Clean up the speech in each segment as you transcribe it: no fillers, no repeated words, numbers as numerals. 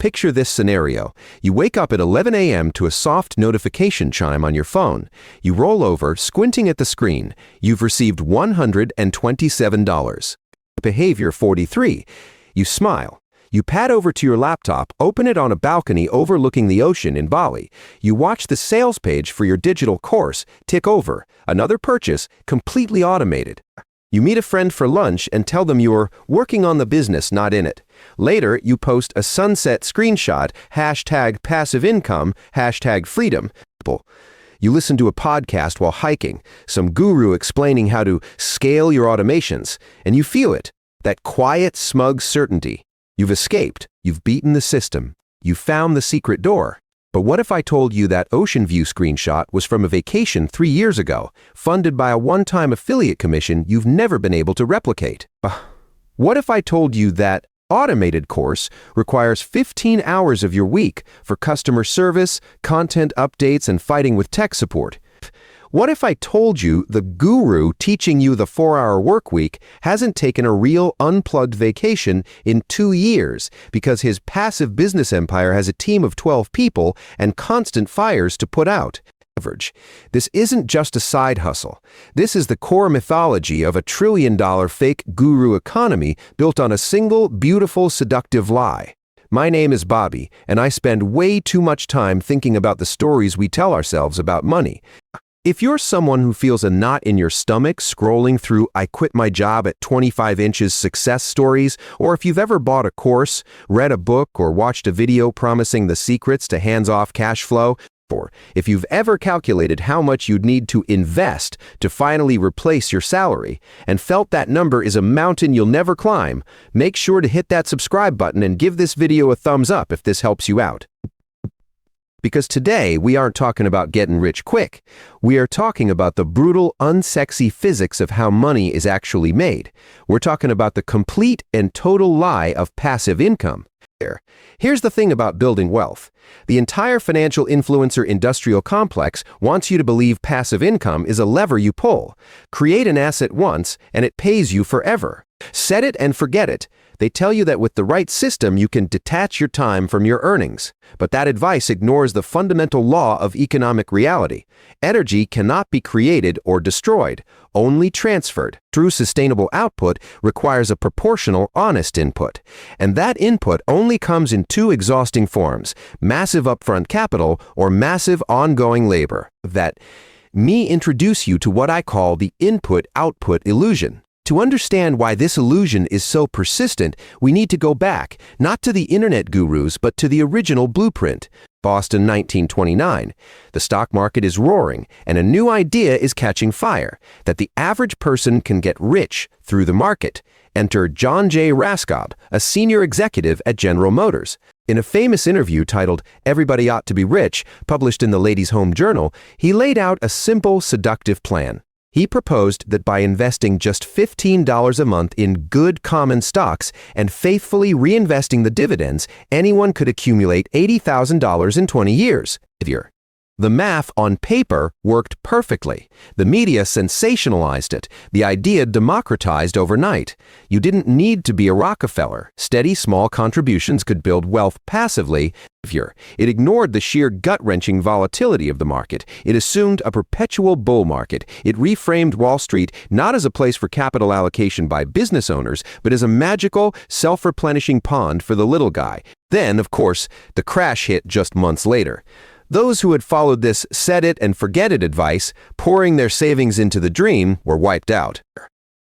Picture this scenario. You wake up at 11 a.m. to a soft notification chime on your phone. You roll over, squinting at the screen. You've received $127. Behavior 43. You smile. You pad over to your laptop, open it on a balcony overlooking the ocean in Bali. You watch the sales page for your digital course tick over. Another purchase, completely automated. You meet a friend for lunch and tell them you're working on the business, not in it. Later, you post a sunset screenshot, #passive income, #freedom. You listen to a podcast while hiking, some guru explaining how to scale your automations, and you feel it, that quiet, smug certainty. You've escaped, you've beaten the system, you've found the secret door. But what if I told you that Ocean View screenshot was from a vacation 3 years ago, funded by a one-time affiliate commission you've never been able to replicate? What if I told you that automated course requires 15 hours of your week for customer service, content updates, and fighting with tech support? What if I told you the guru teaching you the 4-hour work week hasn't taken a real unplugged vacation in 2 years because his passive business empire has a team of 12 people and constant fires to put out? This isn't just a side hustle. This is the core mythology of a trillion-dollar fake guru economy built on a single, beautiful, seductive lie. My name is Bobby, and I spend way too much time thinking about the stories we tell ourselves about money. If you're someone who feels a knot in your stomach scrolling through "I quit my job at 25 inches" success stories, or if you've ever bought a course, read a book, or watched a video promising the secrets to hands-off cash flow, or if you've ever calculated how much you'd need to invest to finally replace your salary and felt that number is a mountain you'll never climb, make sure to hit that subscribe button and give this video a thumbs up if this helps you out. Because today, we aren't talking about getting rich quick. We are talking about the brutal, unsexy physics of how money is actually made. We're talking about the complete and total lie of passive income. Here's the thing about building wealth. The entire financial influencer industrial complex wants you to believe passive income is a lever you pull. Create an asset once, and it pays you forever. Set it and forget it. They tell you that with the right system, you can detach your time from your earnings. But that advice ignores the fundamental law of economic reality. Energy cannot be created or destroyed, only transferred. True sustainable output requires a proportional, honest input. And that input only comes in two exhausting forms: massive upfront capital or massive ongoing labor. Me introduce you to what I call the input-output illusion. To understand why this illusion is so persistent, we need to go back, not to the internet gurus, but to the original blueprint. Boston, 1929. The stock market is roaring, and a new idea is catching fire, that the average person can get rich through the market. Enter John J. Raskob, a senior executive at General Motors. In a famous interview titled "Everybody Ought to Be Rich," published in the Ladies' Home Journal, he laid out a simple, seductive plan. He proposed that by investing just $15 a month in good common stocks and faithfully reinvesting the dividends, anyone could accumulate $80,000 in 20 years. The math on paper worked perfectly. The media sensationalized it. The idea democratized overnight. You didn't need to be a Rockefeller. Steady, small contributions could build wealth passively. It ignored the sheer gut-wrenching volatility of the market. It assumed a perpetual bull market. It reframed Wall Street not as a place for capital allocation by business owners, but as a magical, self-replenishing pond for the little guy. Then, of course, the crash hit just months later. Those who had followed this set it and forget it advice, pouring their savings into the dream, were wiped out.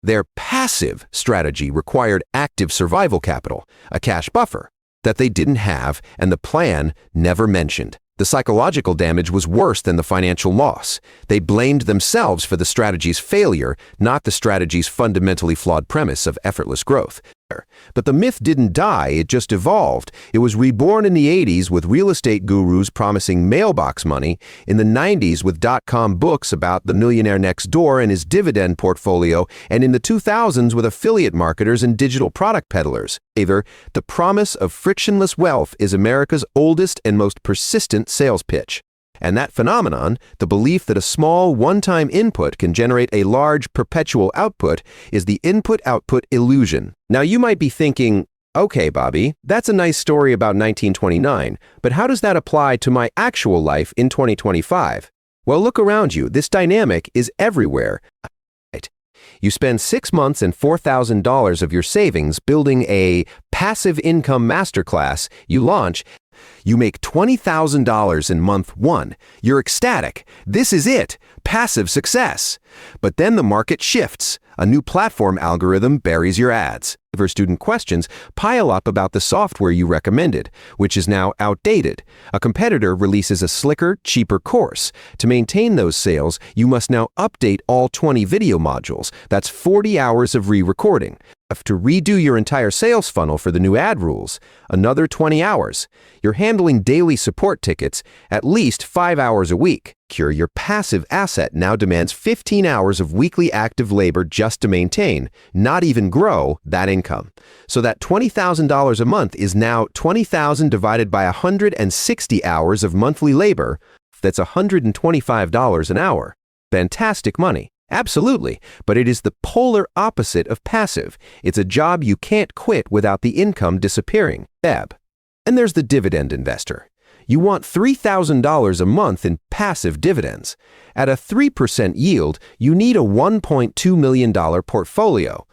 Their passive strategy required active survival capital, a cash buffer, that they didn't have and the plan never mentioned. The psychological damage was worse than the financial loss. They blamed themselves for the strategy's failure, not the strategy's fundamentally flawed premise of effortless growth. But the myth didn't die, it just evolved. It was reborn in the 80s with real estate gurus promising mailbox money, in the 90s with dot-com books about the millionaire next door and his dividend portfolio, and in the 2000s with affiliate marketers and digital product peddlers. The promise of frictionless wealth is America's oldest and most persistent sales pitch. And that phenomenon, the belief that a small one-time input can generate a large perpetual output, is the input-output illusion. Now you might be thinking, Okay, Bobby, that's a nice story about 1929, but how does that apply to my actual life in 2025? Well, look around you. This dynamic is everywhere. You spend 6 months and $4,000 of your savings building a passive income masterclass. You launch. You make $20,000 in month 1. You're ecstatic. This is it. Passive success. But then the market shifts. A new platform algorithm buries your ads. Student questions pile up about the software you recommended, which is now outdated. A competitor releases a slicker, cheaper course. To maintain those sales, you must now update all 20 video modules. That's 40 hours of re-recording. To redo your entire sales funnel for the new ad rules, another 20 hours. You're handling daily support tickets at least 5 hours a week. Your passive asset now demands 15 hours of weekly active labor just to maintain, not even grow, that income. So that $20,000 a month is now $20,000 divided by 160 hours of monthly labor. That's $125 an hour. Fantastic money. Absolutely, but it is the polar opposite of passive. It's a job you can't quit without the income disappearing. And there's the dividend investor. You want $3,000 a month in passive dividends. At a 3% yield, you need a $1.2 million portfolio.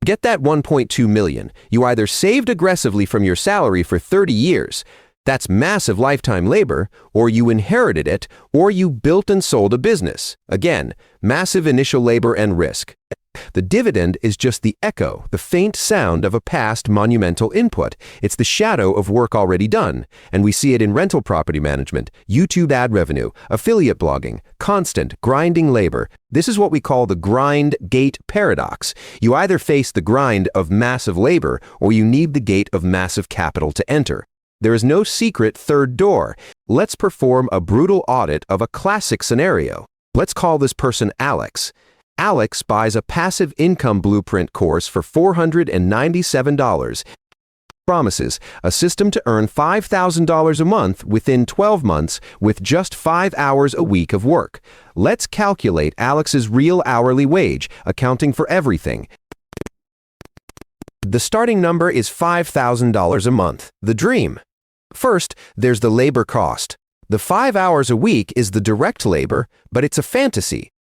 Get that $1.2 million. You either saved aggressively from your salary for 30 years, that's massive lifetime labor, or you inherited it, or you built and sold a business. Again, massive initial labor and risk. The dividend is just the echo, the faint sound of a past monumental input. It's the shadow of work already done, and we see it in rental property management, YouTube ad revenue, affiliate blogging, constant, grinding labor. This is what we call the grind gate paradox. You either face the grind of massive labor, or you need the gate of massive capital to enter. There is no secret third door. Let's perform a brutal audit of a classic scenario. Let's call this person Alex. Alex buys a passive income blueprint course for $497. Promises a system to earn $5,000 a month within 12 months with just 5 hours a week of work. Let's calculate Alex's real hourly wage, accounting for everything. The starting number is $5,000 a month. The dream. First, there's the labor cost. The 5 hours a week is the direct labor, but it's a fantasy.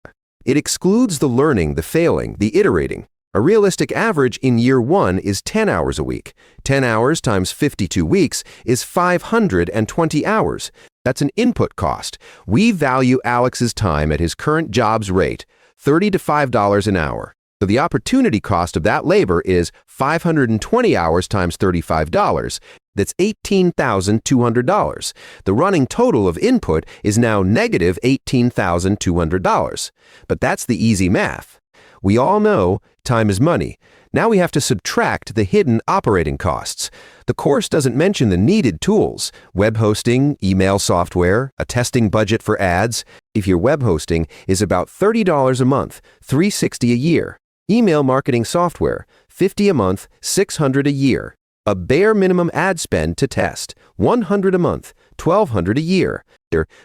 It excludes the learning, the failing, the iterating. A realistic average in year 1 is 10 hours a week. 10 hours times 52 weeks is 520 hours. That's an input cost. We value Alex's time at his current job's rate, $30 to $5 an hour. So the opportunity cost of that labor is 520 hours times $35. That's $18,200. The running total of input is now negative $18,200. But that's the easy math. We all know time is money. Now we have to subtract the hidden operating costs. The course doesn't mention the needed tools: web hosting, email software, a testing budget for ads. If your web hosting is about $30 a month, $360 a year. Email marketing software, $50 a month, $600 a year. A bare minimum ad spend to test, $100 a month, $1,200 a year.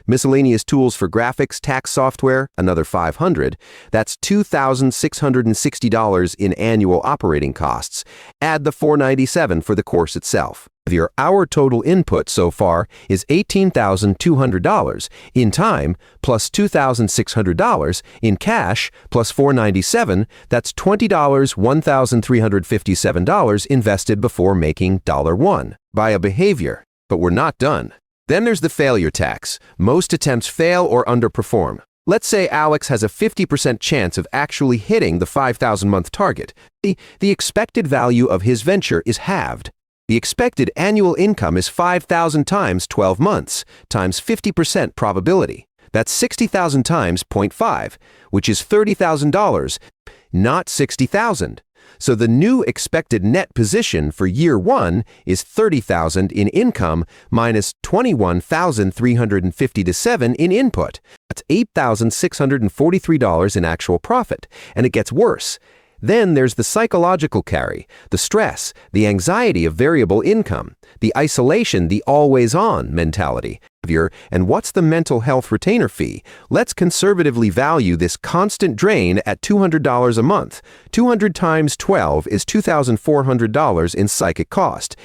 Miscellaneous tools for graphics, tax software, another $500. That's $2,660 in annual operating costs. Add the $497 for the course itself. Our total input so far is $18,200 in time plus $2,600 in cash plus $497. That's $20, $1,357 invested before making $1 by a behavior. But we're not done. Then there's the failure tax. Most attempts fail or underperform. Let's say Alex has a 50% chance of actually hitting the 5,000 month target. The expected value of his venture is halved. The expected annual income is 5,000 times 12 months, times 50% probability. That's 60,000 times 0.5, which is $30,000, not 60,000. So the new expected net position for year 1 is 30,000 in income minus 21,357 in input. That's $8,643 in actual profit. And it gets worse. Then there's the psychological carry, the stress, the anxiety of variable income, the isolation, the always-on mentality. And what's the mental health retainer fee? Let's conservatively value this constant drain at $200 a month. 200 times 12 is $2,400 in psychic cost.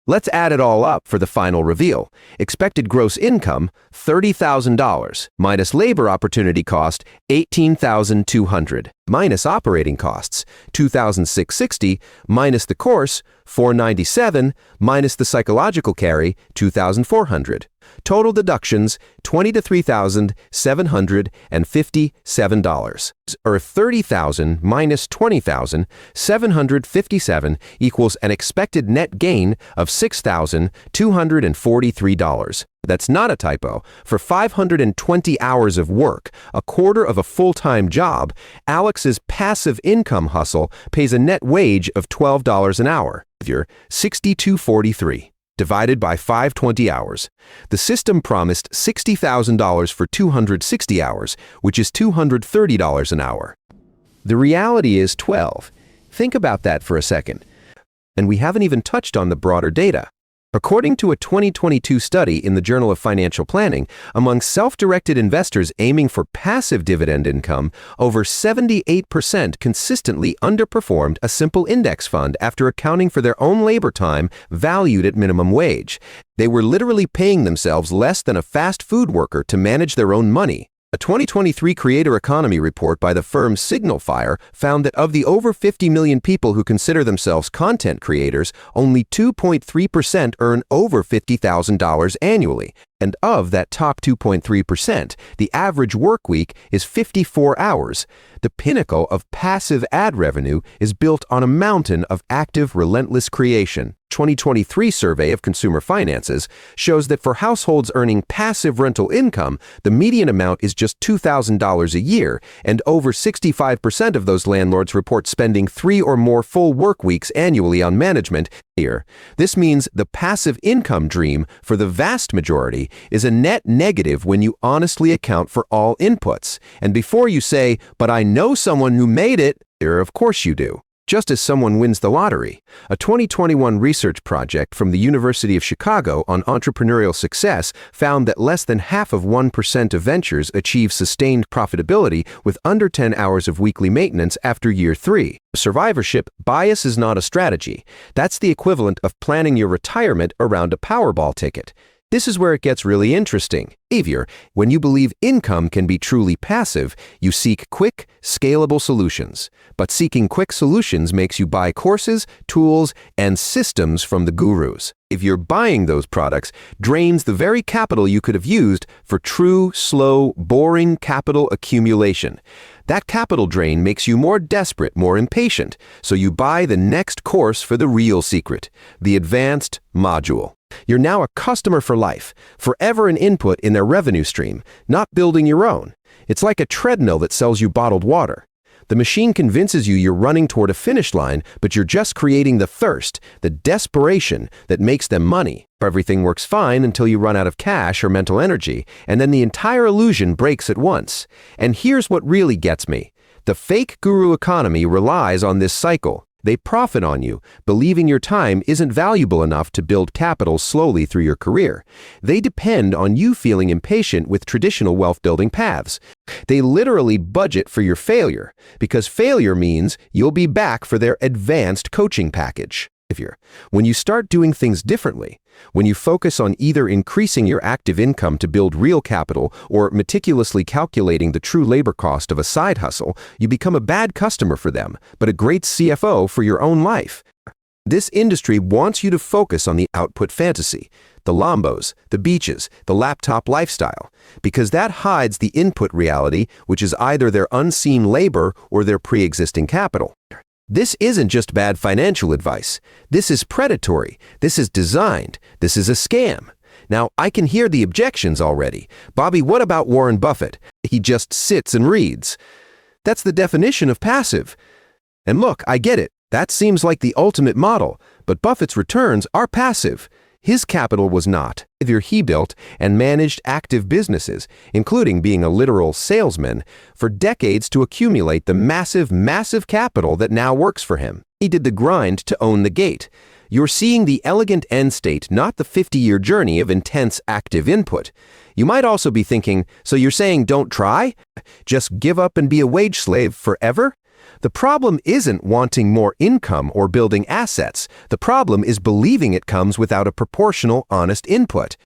Let's add it all up for the final reveal. Expected gross income, $30,000, minus labor opportunity cost, $18,200, minus operating costs, $2,660, minus the course, $497, minus the psychological carry, $2,400. Total deductions, $20,000 to $3,757, or $30,000 minus $20,757 equals an expected net gain of $6,243. That's not a typo. For 520 hours of work, a quarter of a full-time job, Alex's passive income hustle pays a net wage of $12 an hour. $62.43. Divided by 520 hours. The system promised $60,000 for 260 hours, which is $230 an hour. The reality is 12. Think about that for a second. And we haven't even touched on the broader data. According to a 2022 study in the Journal of Financial Planning, among self-directed investors aiming for passive dividend income, over 78% consistently underperformed a simple index fund after accounting for their own labor time valued at minimum wage. They were literally paying themselves less than a fast food worker to manage their own money. A 2023 Creator Economy report by the firm SignalFire found that of the over 50 million people who consider themselves content creators, only 2.3% earn over $50,000 annually. And of that top 2.3%, the average work week is 54 hours. The pinnacle of passive ad revenue is built on a mountain of active, relentless creation. 2023 survey of consumer finances shows that for households earning passive rental income, the median amount is just $2,000 a year, and over 65% of those landlords report spending 3 or more full work weeks annually on management. This means the passive income dream, for the vast majority, is a net negative when you honestly account for all inputs. And before you say, "But I know someone who made it," of course you do. Just as someone wins the lottery. A 2021 research project from the University of Chicago on entrepreneurial success found that less than half of 1% of ventures achieve sustained profitability with under 10 hours of weekly maintenance after year 3. Survivorship bias is not a strategy. That's the equivalent of planning your retirement around a Powerball ticket. This is where it gets really interesting. Behavior. When you believe income can be truly passive, you seek quick, scalable solutions. But seeking quick solutions makes you buy courses, tools, and systems from the gurus. If you're buying those products, drains the very capital you could have used for true, slow, boring capital accumulation. That capital drain makes you more desperate, more impatient, so you buy the next course for the real secret, the advanced module. You're now a customer for life, forever an input in their revenue stream, not building your own. It's like a treadmill that sells you bottled water. The machine convinces you you're running toward a finish line, but you're just creating the thirst, the desperation that makes them money. Everything works fine until you run out of cash or mental energy, and then the entire illusion breaks at once. And here's what really gets me. The fake guru economy relies on this cycle. They profit on you, believing your time isn't valuable enough to build capital slowly through your career. They depend on you feeling impatient with traditional wealth-building paths. They literally budget for your failure, because failure means you'll be back for their advanced coaching package. When you start doing things differently, when you focus on either increasing your active income to build real capital or meticulously calculating the true labor cost of a side hustle, you become a bad customer for them, but a great CFO for your own life. This industry wants you to focus on the output fantasy, the Lambos, the beaches, the laptop lifestyle, because that hides the input reality, which is either their unseen labor or their pre-existing capital. This isn't just bad financial advice. This is predatory. This is designed. This is a scam. Now, I can hear the objections already. Bobby, what about Warren Buffett? He just sits and reads. That's the definition of passive. And look, I get it. That seems like the ultimate model, but Buffett's returns are passive. His capital was not. He built and managed active businesses, including being a literal salesman, for decades to accumulate the massive capital that now works for him. He did the grind to own the gate. You're seeing the elegant end state, not the 50-year journey of intense active input. You might also be thinking, so you're saying don't try? Just give up and be a wage slave forever? The problem isn't wanting more income or building assets. The problem is believing it comes without a proportional, honest input.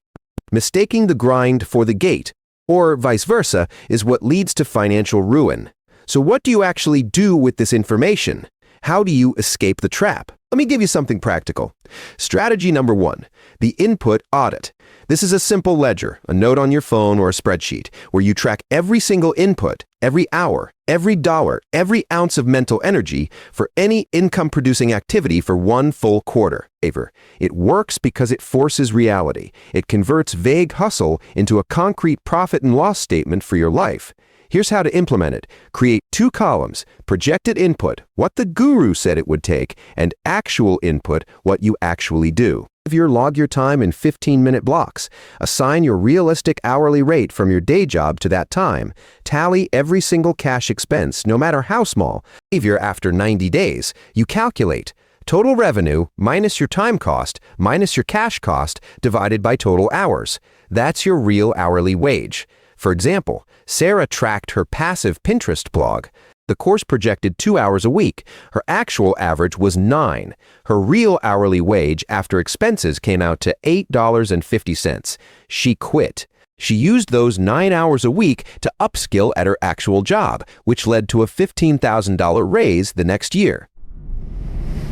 Mistaking the grind for the gate, or vice versa, is what leads to financial ruin. So what do you actually do with this information? How do you escape the trap? Let me give you something practical. Strategy number 1, the input audit. This is a simple ledger, a note on your phone or a spreadsheet, where you track every single input, every hour, every dollar, every ounce of mental energy for any income-producing activity for one full quarter. It works because it forces reality. It converts vague hustle into a concrete profit and loss statement for your life. Here's how to implement it. Create 2 columns, projected input, what the guru said it would take, and actual input, what you actually do. Log your time in 15-minute blocks. Assign your realistic hourly rate from your day job to that time. Tally every single cash expense, no matter how small. After 90 days, you calculate total revenue minus your time cost minus your cash cost divided by total hours. That's your real hourly wage. For example, Sarah tracked her passive Pinterest blog. The course projected 2 hours a week. Her actual average was 9. Her real hourly wage after expenses came out to $8.50. She quit. She used those 9 hours a week to upskill at her actual job, which led to a $15,000 raise the next year.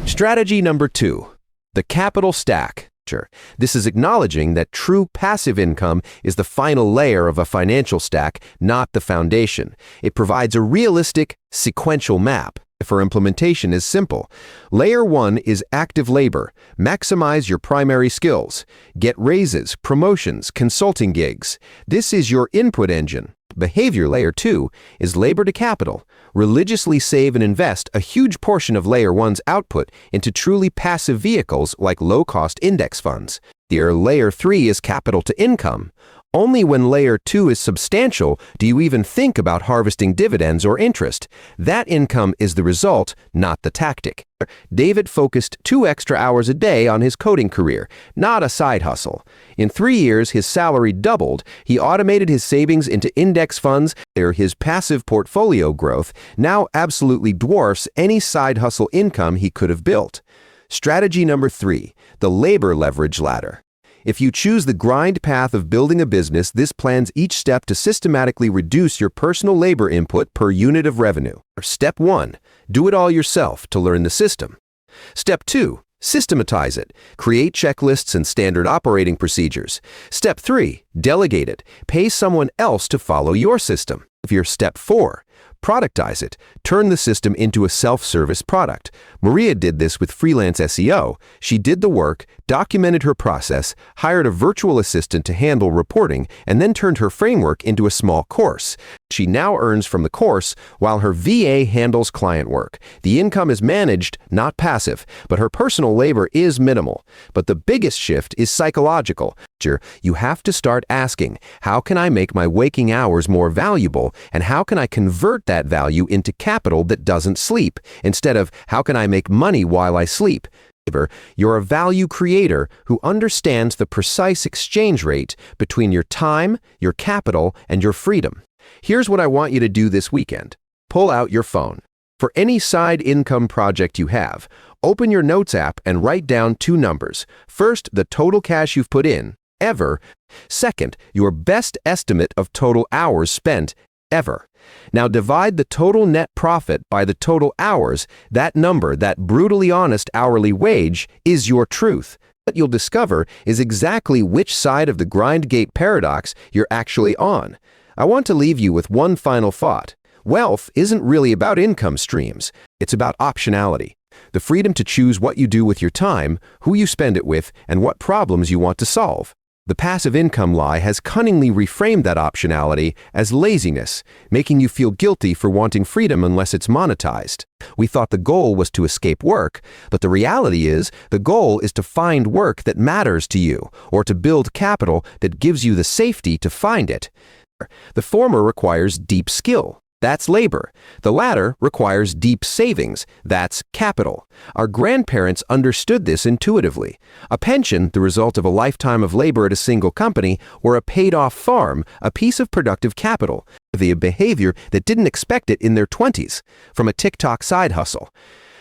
Strategy number 2, the capital stack. This is acknowledging that true passive income is the final layer of a financial stack, not the foundation. It provides a realistic, sequential map. For implementation is simple. Layer 1 is active labor. Maximize your primary skills. Get raises, promotions, consulting gigs. This is your input engine. Behavior layer 2 is labor to capital. Religiously save and invest a huge portion of layer 1's output into truly passive vehicles like low-cost index funds. Layer 3 is capital to income. Only when layer 2 is substantial do you even think about harvesting dividends or interest. That income is the result, not the tactic. David focused 2 extra hours a day on his coding career, not a side hustle. In 3 years, his salary doubled. He automated his savings into index funds. His passive portfolio growth now absolutely dwarfs any side hustle income he could have built. Strategy number 3, the labor leverage ladder. If you choose the grind path of building a business, this plans each step to systematically reduce your personal labor input per unit of revenue. Step 1, do it all yourself to learn the system. Step 2, systematize it. Create checklists and standard operating procedures. Step 3, delegate it. Pay someone else to follow your system. Step 4, productize it. Turn the system into a self-service product. Maria did this with freelance SEO. She did the work, documented her process, hired a virtual assistant to handle reporting, and then turned her framework into a small course. She now earns from the course while her VA handles client work. The income is managed, not passive, but her personal labor is minimal. But the biggest shift is psychological. You have to start asking, how can I make my waking hours more valuable, and how can I convert that value into capital that doesn't sleep, instead of how can I make money while I sleep? You're a value creator who understands the precise exchange rate between your time, your capital, and your freedom. Here's what I want you to do this weekend. Pull out your phone. For any side income project you have, open your Notes app and write down 2 numbers. First, the total cash you've put in, ever. Second, your best estimate of total hours spent, ever. Now divide the total net profit by the total hours. That number, that brutally honest hourly wage, is your truth. What you'll discover is exactly which side of the grind gate paradox you're actually on. I want to leave you with one final thought. Wealth isn't really about income streams. It's about optionality. The freedom to choose what you do with your time, who you spend it with, and what problems you want to solve. The passive income lie has cunningly reframed that optionality as laziness, making you feel guilty for wanting freedom unless it's monetized. We thought the goal was to escape work, but the reality is the goal is to find work that matters to you, or to build capital that gives you the safety to find it. The former requires deep skill. That's labor. The latter requires deep savings. That's capital. Our grandparents understood this intuitively. A pension, the result of a lifetime of labor at a single company, or a paid-off farm, a piece of productive capital, the behavior that didn't expect it in their 20s, from a TikTok side hustle.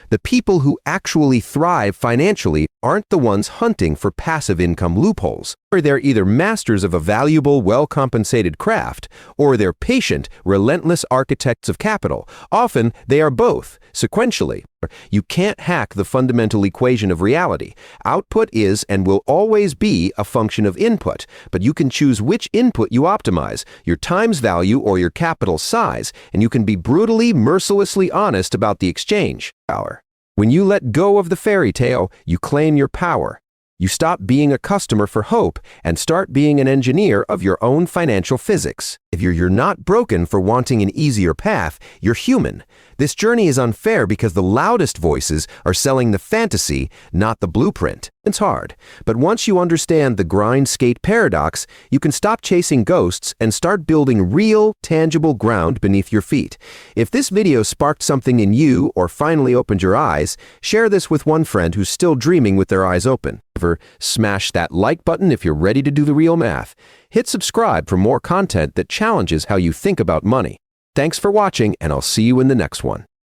The people who actually thrive financially aren't the ones hunting for passive income loopholes, or they're either masters of a valuable, well-compensated craft, or they're patient, relentless architects of capital. Often, they are both, sequentially. You can't hack the fundamental equation of reality. Output is and will always be a function of input, but you can choose which input you optimize, your time's value or your capital size, and you can be brutally, mercilessly honest about the exchange. When you let go of the fairy tale, you claim your power. You stop being a customer for hope and start being an engineer of your own financial physics. If you're not broken for wanting an easier path, you're human. This journey is unfair because the loudest voices are selling the fantasy, not the blueprint. It's hard, but once you understand the grind-skate paradox, you can stop chasing ghosts and start building real, tangible ground beneath your feet. If this video sparked something in you or finally opened your eyes, share this with one friend who's still dreaming with their eyes open. Smash that like button if you're ready to do the real math. Hit subscribe for more content that challenges how you think about money. Thanks for watching, and I'll see you in the next one.